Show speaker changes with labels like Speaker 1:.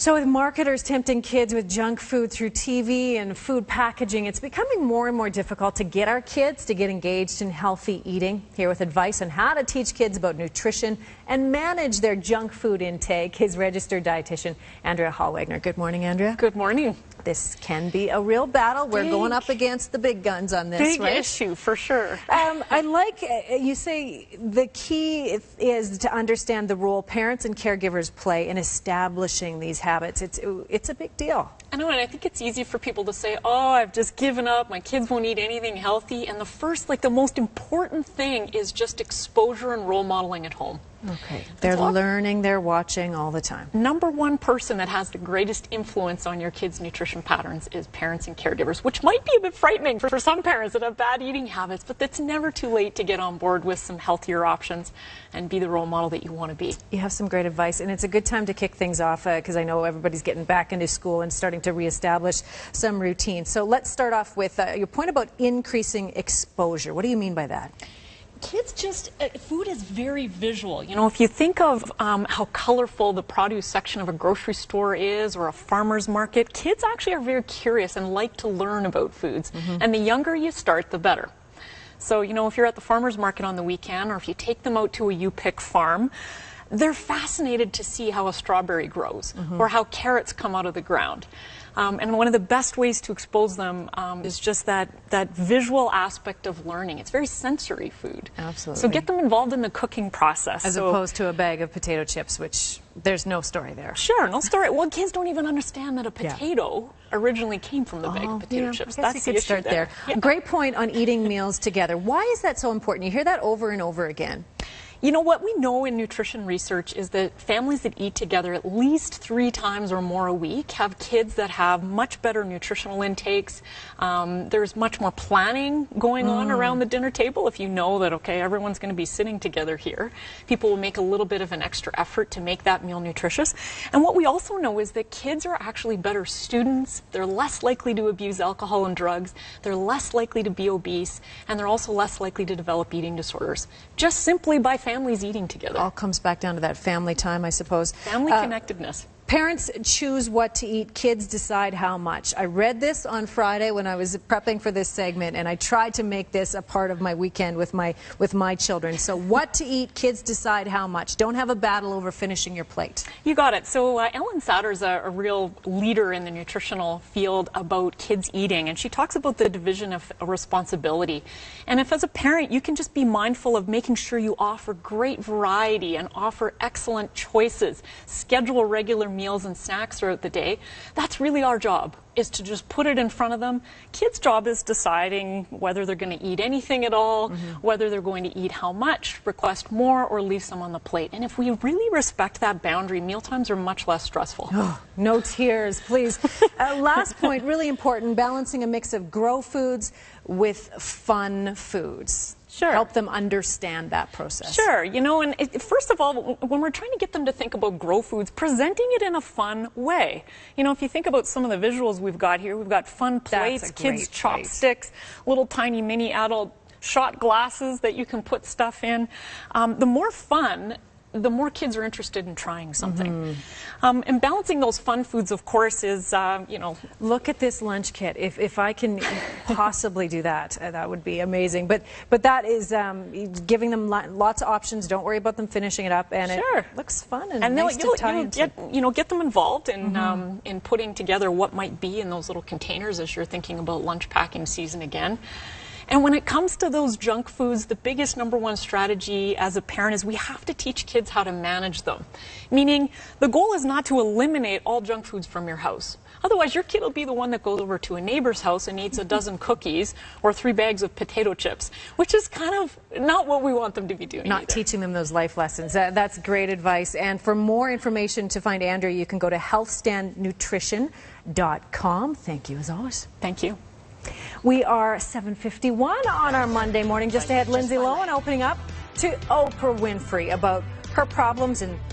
Speaker 1: So with marketers tempting kids with junk food through TV and food packaging, it's becoming more and more difficult to get our kids to get engaged in healthy eating. Here with advice on how to teach kids about nutrition and manage their junk food intake is registered dietitian Andrea Holwegner. Good morning, Andrea.
Speaker 2: Good morning. This
Speaker 1: can be a real battle. We're going up against the big guns on this,
Speaker 2: big
Speaker 1: right?
Speaker 2: issue, for sure.
Speaker 1: I like you say the key is to understand the role parents and caregivers play in establishing these habits. It's a big deal.
Speaker 2: I know, and I think it's easy for people to say, oh, I've just given up, my kids won't eat anything healthy, and the most important thing is just exposure and role modeling at home.
Speaker 1: Okay, they're learning, they're watching all the time.
Speaker 2: Number one person that has the greatest influence on your kids' nutrition patterns is parents and caregivers, which might be a bit frightening for some parents that have bad eating habits, but it's never too late to get on board with some healthier options and be the role model that you want to be.
Speaker 1: You have some great advice, and it's a good time to kick things off because I know everybody's getting back into school and starting to reestablish some routines. So let's start off with your point about increasing exposure. What do you mean by that?
Speaker 2: Kids food is very visual. You know, if you think of how colorful the produce section of a grocery store is or a farmer's market, kids actually are very curious and like to learn about foods. And the younger you start, the better. So, you know, if you're at the farmer's market on the weekend or if you take them out to a you-pick farm, they're fascinated to see how a strawberry grows or how carrots come out of the ground. And one of the best ways to expose them is just that visual aspect of learning. It's very sensory food.
Speaker 1: Absolutely.
Speaker 2: So get them involved in the cooking process.
Speaker 1: As opposed to a bag of potato chips, which there's no story there.
Speaker 2: Sure, no story. Well, kids don't even understand that a potato originally came from the bag of potato chips.
Speaker 1: That's the issue there. Yeah. Great point on eating meals together. Why is that so important? You hear that over and over again.
Speaker 2: You know, what we know in nutrition research is that families that eat together at least 3 times or more a week have kids that have much better nutritional intakes. There's much more planning going on around the dinner table. If you know that, okay, everyone's going to be sitting together here, people will make a little bit of an extra effort to make that meal nutritious. And what we also know is that kids are actually better students. They're less likely to abuse alcohol and drugs. They're less likely to be obese. And they're also less likely to develop eating disorders, just simply by families eating together.
Speaker 1: All comes back down to that family time, I suppose.
Speaker 2: Family connectedness.
Speaker 1: Parents choose what to eat, kids decide how much. I read this on Friday when I was prepping for this segment, and I tried to make this a part of my weekend with my children. So what to eat, kids decide how much. Don't have a battle over finishing your plate.
Speaker 2: You got it. So Ellen Satter's a real leader in the nutritional field about kids eating, and she talks about the division of responsibility. And if as a parent you can just be mindful of making sure you offer great variety and offer excellent choices, schedule regular meals and snacks throughout the day, that's really our job, is to just put it in front of them. Kids' job is deciding whether they're going to eat anything at all, whether they're going to eat how much, request more, or leave some on the plate. And if we really respect that boundary, mealtimes are much less stressful.
Speaker 1: Oh, no tears, please. Last point, really important, balancing a mix of grow foods with fun foods.
Speaker 2: Sure.
Speaker 1: Help them understand that process.
Speaker 2: Sure. You know, and first of all, when we're trying to get them to think about grow foods, presenting it in a fun way. You know, if you think about some of the visuals we've got here, we've got fun plates, kids' chopsticks, little tiny mini adult shot glasses that you can put stuff in. The more fun, the more kids are interested in trying something. And balancing those fun foods, of course, is, you know...
Speaker 1: Look at this lunch kit. If I can possibly do that, that would be amazing. But that is giving them lots of options. Don't worry about them finishing it up. And it looks fun and nice to tie into.
Speaker 2: Get them involved in putting together what might be in those little containers as you're thinking about lunch packing season again. And when it comes to those junk foods, the biggest #1 strategy as a parent is we have to teach kids how to manage them. Meaning, the goal is not to eliminate all junk foods from your house. Otherwise, your kid will be the one that goes over to a neighbor's house and eats a dozen cookies or 3 bags of potato chips, which is kind of not what we want them to be doing.
Speaker 1: Not teaching them those life lessons. That's great advice. And for more information to find Andrea, you can go to healthstandnutrition.com. Thank you, as always.
Speaker 2: Thank you.
Speaker 1: We are 7:51 on our Monday morning. Just ahead, Lindsay Lohan opening up to Oprah Winfrey about her problems and